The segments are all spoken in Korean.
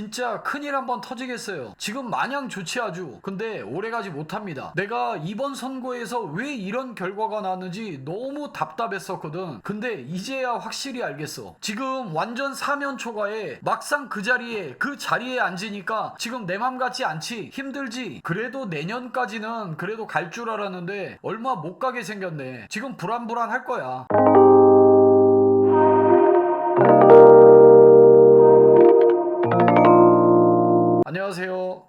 진짜 큰일 한번 터지겠어요. 지금 마냥 좋지 아주. 근데 오래가지 못합니다. 내가 이번 선거에서 왜 이런 결과가 나왔는지 너무 답답했었거든. 근데 이제야 확실히 알겠어. 지금 완전 사면 초과에 막상 그 자리에 앉으니까 지금 내 맘 같지 않지. 힘들지. 그래도 내년까지는 그래도 갈 줄 알았는데 얼마 못 가게 생겼네. 지금 불안불안할 거야. 안녕하세요.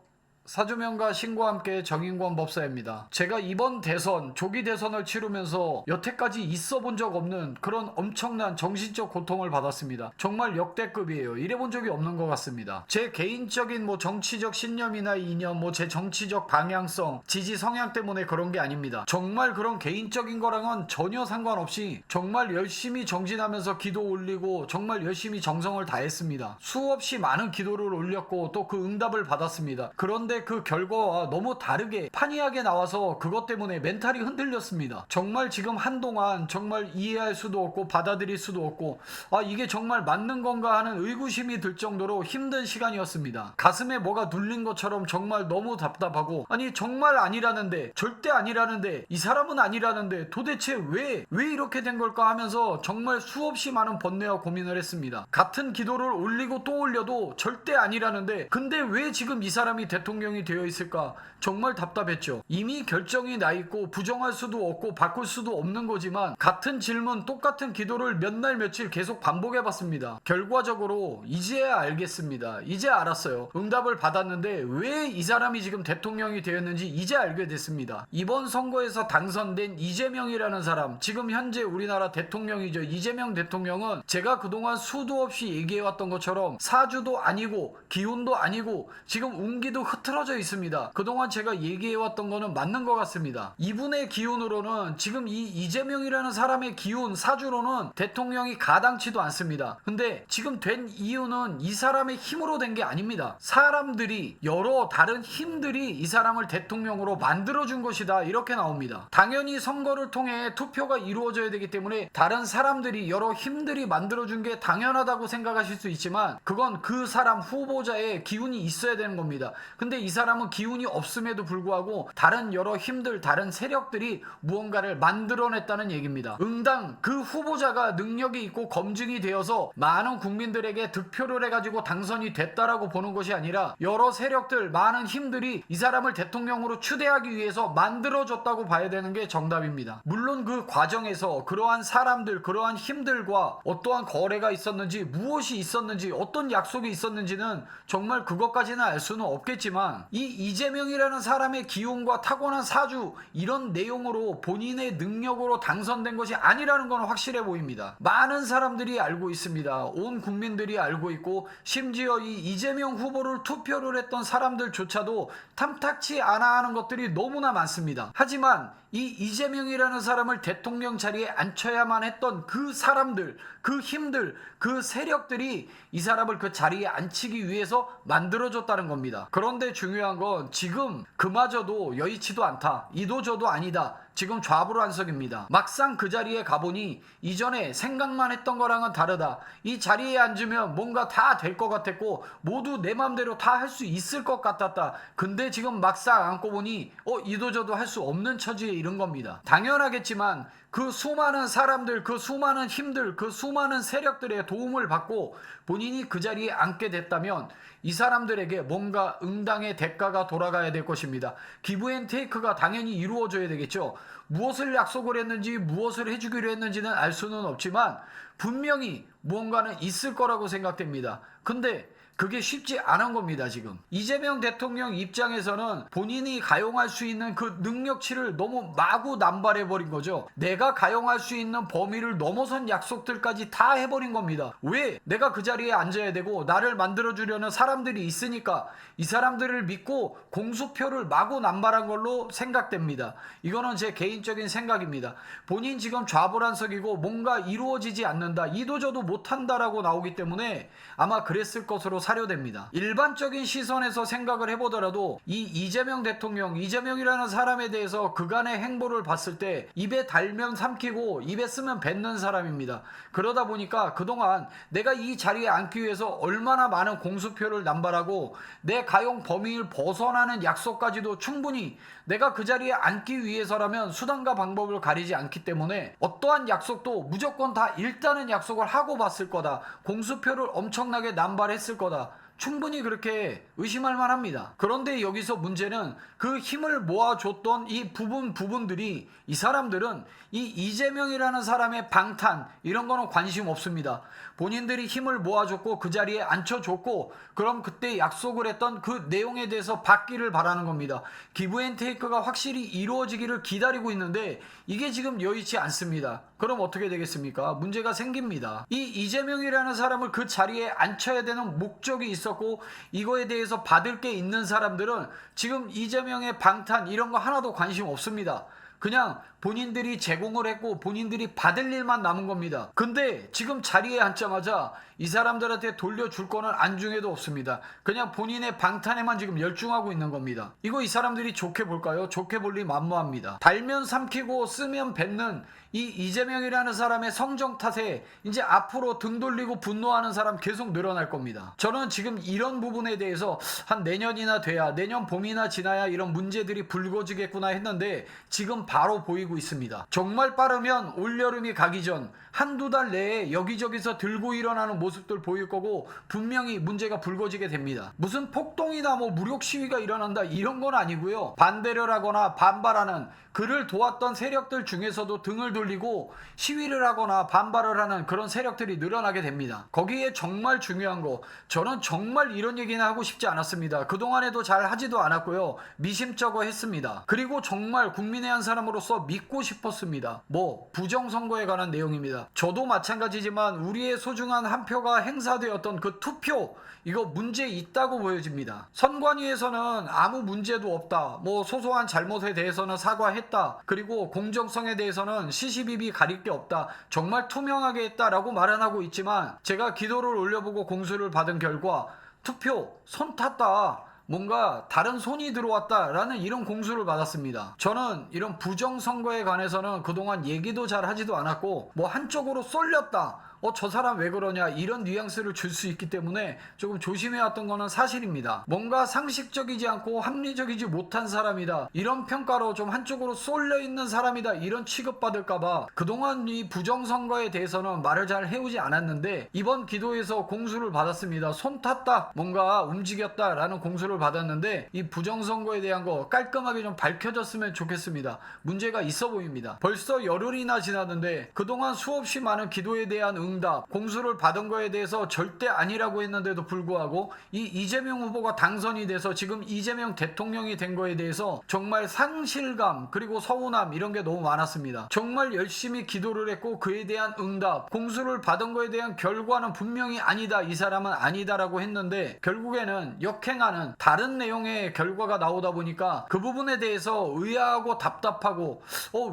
사주명가 신과 함께 정인권 법사입니다. 제가 이번 대선, 조기 대선을 치르면서 여태까지 있어 본 적 없는 그런 엄청난 정신적 고통을 받았습니다. 정말 역대급이에요. 이래본 적이 없는 것 같습니다. 제 개인적인 정치적 신념이나 이념, 제 정치적 방향성, 지지 성향 때문에 그런 게 아닙니다. 정말 그런 개인적인 거랑은 전혀 상관없이 정말 열심히 정진하면서 기도 올리고 정말 열심히 정성을 다했습니다. 수없이 많은 기도를 올렸고 또 그 응답을 받았습니다. 그런데 그 결과와 너무 다르게 판이하게 나와서 그것 때문에 멘탈이 흔들렸습니다. 정말 지금 한동안 정말 이해할 수도 없고 받아들일 수도 없고 이게 정말 맞는 건가 하는 의구심이 들 정도로 힘든 시간이었습니다. 가슴에 뭐가 눌린 것처럼 정말 너무 답답하고 아니 정말 아니라는데 절대 아니라는데 이 사람은 아니라는데 도대체 왜 이렇게 된 걸까 하면서 정말 수없이 많은 번뇌와 고민을 했습니다. 같은 기도를 올리고 또 올려도 절대 아니라는데 근데 왜 지금 이 사람이 대통령이 되어 있을까? 정말 답답했죠. 이미 결정이 나 있고 부정할 수도 없고 바꿀 수도 없는 거지만 같은 질문 똑같은 기도를 몇 날 며칠 계속 반복해 봤습니다. 결과적으로 이제야 알겠습니다. 이제 알았어요. 응답을 받았는데 왜 이 사람이 지금 대통령이 되었는지 이제 알게 됐습니다. 이번 선거에서 당선된 이재명이라는 사람, 지금 현재 우리나라 대통령이죠. 이재명 대통령은 제가 그동안 수도 없이 얘기해왔던 것처럼 사주도 아니고 기운도 아니고 지금 운기도 흐트러져 있습니다. 그동안 제가 얘기해왔던 거는 맞는 것 같습니다. 이분의 기운으로는 지금 이 이재명이라는 사람의 기운 사주로는 대통령이 가당치도 않습니다. 근데 지금 된 이유는 이 사람의 힘으로 된 게 아닙니다. 사람들이 여러 다른 힘들이 이 사람을 대통령으로 만들어준 것이다 이렇게 나옵니다. 당연히 선거를 통해 투표가 이루어져야 되기 때문에 다른 사람들이 여러 힘들이 만들어준 게 당연하다고 생각하실 수 있지만 그건 그 사람 후보자의 기운이 있어야 되는 겁니다. 근데 이 사람은 기운이 없음에도 불구하고 다른 여러 힘들, 다른 세력들이 무언가를 만들어냈다는 얘기입니다. 응당 그 후보자가 능력이 있고 검증이 되어서 많은 국민들에게 득표를 해가지고 당선이 됐다라고 보는 것이 아니라 여러 세력들, 많은 힘들이 이 사람을 대통령으로 추대하기 위해서 만들어졌다고 봐야 되는 게 정답입니다. 물론 그 과정에서 그러한 사람들, 그러한 힘들과 어떠한 거래가 있었는지, 무엇이 있었는지, 어떤 약속이 있었는지는 정말 그것까지는 알 수는 없겠지만 이 이재명이라는 사람의 기운과 타고난 사주 이런 내용으로 본인의 능력으로 당선된 것이 아니라는 건 확실해 보입니다. 많은 사람들이 알고 있습니다. 온 국민들이 알고 있고 심지어 이 이재명 후보를 투표를 했던 사람들조차도 탐탁치 않아 하는 것들이 너무나 많습니다. 하지만 이 이재명이라는 사람을 대통령 자리에 앉혀야만 했던 그 사람들, 그 힘들, 그 세력들이 이 사람을 그 자리에 앉히기 위해서 만들어줬다는 겁니다. 그런데 중요한 건 지금 그마저도 여의치도 않다. 이도저도 아니다. 지금 좌불안석입니다. 막상 그 자리에 가보니 이전에 생각만 했던 거랑은 다르다. 이 자리에 앉으면 뭔가 다 될 것 같았고 모두 내 맘대로 다 할 수 있을 것 같았다. 근데 지금 막상 앉고 보니 이도저도 할 수 없는 처지에 이른 겁니다. 당연하겠지만 그 수많은 사람들, 그 수많은 힘들, 그 수많은 세력들의 도움을 받고 본인이 그 자리에 앉게 됐다면 이 사람들에게 뭔가 응당의 대가가 돌아가야 될 것입니다. 기브앤테이크가 당연히 이루어져야 되겠죠. 무엇을 약속을 했는지 무엇을 해주기로 했는지는 알 수는 없지만 분명히 무언가는 있을 거라고 생각됩니다. 근데 그게 쉽지 않은 겁니다. 지금 이재명 대통령 입장에서는 본인이 가용할 수 있는 그 능력치를 너무 마구 남발해버린 거죠. 내가 가용할 수 있는 범위를 넘어선 약속들까지 다 해버린 겁니다. 왜? 내가 그 자리에 앉아야 되고 나를 만들어주려는 사람들이 있으니까 이 사람들을 믿고 공수표를 마구 남발한 걸로 생각됩니다. 이거는 제 개인적인 생각입니다. 본인 지금 좌불안석이고 뭔가 이루어지지 않는다, 이도저도 못한다라고 나오기 때문에 아마 그랬을 것으로 사료됩니다. 일반적인 시선에서 생각을 해보더라도 이 이재명 대통령, 이재명이라는 사람에 대해서 그간의 행보를 봤을 때 입에 달면 삼키고 입에 쓰면 뱉는 사람입니다. 그러다 보니까 그동안 내가 이 자리에 앉기 위해서 얼마나 많은 공수표를 남발하고 내 가용 범위를 벗어나는 약속까지도 충분히 내가 그 자리에 앉기 위해서라면 수단과 방법을 가리지 않기 때문에 어떠한 약속도 무조건 다 일단은 약속을 하고 봤을 거다. 공수표를 엄청나게 남발했을 거다. 충분히 그렇게 의심할 만합니다. 그런데 여기서 문제는 그 힘을 모아줬던 이 부분들이 이 사람들은 이 이재명이라는 사람의 방탄 이런 거는 관심 없습니다. 본인들이 힘을 모아줬고 그 자리에 앉혀줬고 그럼 그때 약속을 했던 그 내용에 대해서 받기를 바라는 겁니다. 기브앤테이크가 확실히 이루어지기를 기다리고 있는데 이게 지금 여의치 않습니다. 그럼 어떻게 되겠습니까? 문제가 생깁니다. 이 이재명이라는 사람을 그 자리에 앉혀야 되는 목적이 있었고 이거에 대해서 받을 게 있는 사람들은 지금 이재명의 방탄 이런 거 하나도 관심 없습니다. 그냥 본인들이 제공을 했고 본인들이 받을 일만 남은 겁니다. 근데 지금 자리에 앉자마자 이 사람들한테 돌려줄 거는 안중에도 없습니다. 그냥 본인의 방탄에만 지금 열중하고 있는 겁니다. 이거 이 사람들이 좋게 볼까요? 좋게 볼 리 만무합니다. 달면 삼키고 쓰면 뱉는 이 이재명이라는 사람의 성정 탓에 이제 앞으로 등 돌리고 분노하는 사람 계속 늘어날 겁니다. 저는 지금 이런 부분에 대해서 한 내년이나 돼야 내년 봄이나 지나야 이런 문제들이 불거지겠구나 했는데 지금 바로 보이고 있습니다. 정말 빠르면 올여름이 가기 전 한두 달 내에 여기저기서 들고 일어나는 모습들 보일 거고 분명히 문제가 불거지게 됩니다. 무슨 폭동이나 뭐 무력 시위가 일어난다 이런 건 아니고요. 반대를 하거나 반발하는 그를 도왔던 세력들 중에서도 등을 돌리고 시위를 하거나 반발을 하는 그런 세력들이 늘어나게 됩니다. 거기에 정말 중요한 거 저는 정말 이런 얘기는 하고 싶지 않았습니다. 그동안에도 잘 하지도 않았고요. 미심쩍어 했습니다. 그리고 정말 국민의 한 사람으로서 믿고 싶었습니다. 뭐 부정선거에 관한 내용입니다. 저도 마찬가지지만 우리의 소중한 한 표가 행사되었던 그 투표 이거 문제 있다고 보여집니다. 선관위에서는 아무 문제도 없다. 뭐 소소한 잘못에 대해서는 사과했다. 그리고 공정성에 대해서는 시시비비 가릴 게 없다. 정말 투명하게 했다라고 말은 하고 있지만 제가 기도를 올려보고 공수를 받은 결과 투표 손 탔다. 뭔가 다른 손이 들어왔다라는 이런 공수를 받았습니다. 저는 이런 부정선거에 관해서는 그동안 얘기도 잘 하지도 않았고 뭐 한쪽으로 쏠렸다. 저 사람 왜 그러냐 이런 뉘앙스를 줄 수 있기 때문에 조금 조심해왔던 거는 사실입니다. 뭔가 상식적이지 않고 합리적이지 못한 사람이다 이런 평가로 좀 한쪽으로 쏠려 있는 사람이다 이런 취급받을까봐 그동안 이 부정선거에 대해서는 말을 잘 해오지 않았는데 이번 기도에서 공수를 받았습니다. 손 탔다 뭔가 움직였다 라는 공수를 받았는데 이 부정선거에 대한 거 깔끔하게 좀 밝혀졌으면 좋겠습니다. 문제가 있어 보입니다. 벌써 열흘이나 지났는데 그동안 수없이 많은 기도에 대한 응답, 공수를 받은 거에 대해서 절대 아니라고 했는데도 불구하고 이 이재명 후보가 당선이 돼서 지금 이재명 대통령이 된 거에 대해서 정말 상실감 그리고 서운함 이런 게 너무 많았습니다. 정말 열심히 기도를 했고 그에 대한 응답, 공수를 받은 거에 대한 결과는 분명히 아니다, 이 사람은 아니다라고 했는데 결국에는 역행하는 다른 내용의 결과가 나오다 보니까 그 부분에 대해서 의아하고 답답하고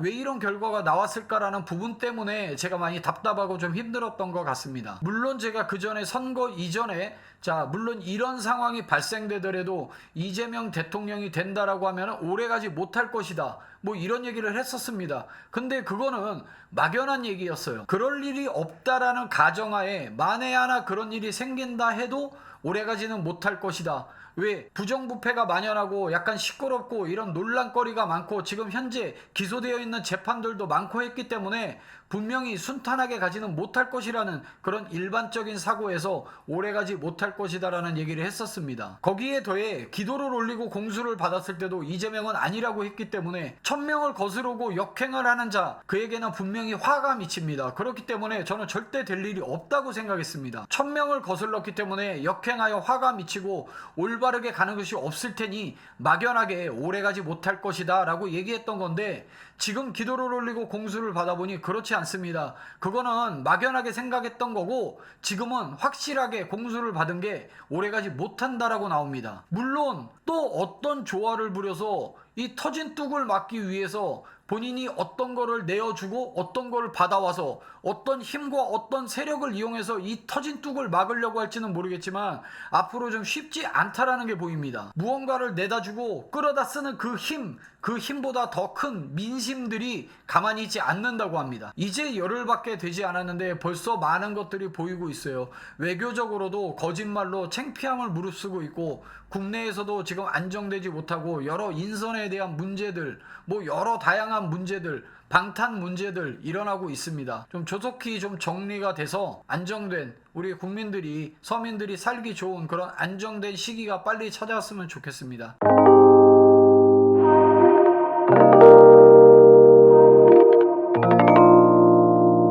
왜 이런 결과가 나왔을까라는 부분 때문에 제가 많이 답답하고 좀 힘들었던 것 같습니다. 물론 제가 그 전에 선거 이전에 물론 이런 상황이 발생되더라도 이재명 대통령이 된다라고 하면 오래가지 못할 것이다. 뭐 이런 얘기를 했었습니다. 근데 그거는 막연한 얘기였어요. 그럴 일이 없다라는 가정하에 만에 하나 그런 일이 생긴다 해도 오래가지는 못할 것이다. 왜 부정부패가 만연하고 약간 시끄럽고 이런 논란거리가 많고 지금 현재 기소되어 있는 재판들도 많고 했기 때문에 분명히 순탄하게 가지는 못할 것이라는 그런 일반적인 사고에서 오래가지 못할 것이다라는 얘기를 했었습니다. 거기에 더해 기도를 올리고 공수를 받았을 때도 이재명은 아니라고 했기 때문에 천명을 거스르고 역행을 하는 자 그에게는 분명히 화가 미칩니다. 그렇기 때문에 저는 절대 될 일이 없다고 생각했습니다. 천명을 거슬렀기 때문에 역행하여 화가 미치고 올바르게 가는 것이 없을 테니 막연하게 오래가지 못할 것이다 라고 얘기했던 건데 지금 기도를 올리고 공수를 받아보니 그렇지 않습니다. 그거는 막연하게 생각했던 거고 지금은 확실하게 공수를 받은 게 오래가지 못한다라고 나옵니다. 물론 또 어떤 조화를 부려서 이 터진 뚝을 막기 위해서 본인이 어떤 거를 내어주고 어떤 거를 받아와서 어떤 힘과 어떤 세력을 이용해서 이 터진 뚝을 막으려고 할지는 모르겠지만 앞으로 좀 쉽지 않다라는 게 보입니다. 무언가를 내다주고 끌어다 쓰는 그 힘보다 더 큰 민심들이 가만히 있지 않는다고 합니다. 이제 열흘밖에 되지 않았는데 벌써 많은 것들이 보이고 있어요. 외교적으로도 거짓말로 창피함을 무릅쓰고 있고, 국내에서도 지금 안정되지 못하고 여러 인선에 대한 문제들, 뭐 여러 다양한 문제들, 방탄 문제들 일어나고 있습니다. 좀 조속히 좀 정리가 돼서 안정된, 우리 국민들이, 서민들이 살기 좋은 그런 안정된 시기가 빨리 찾아왔으면 좋겠습니다.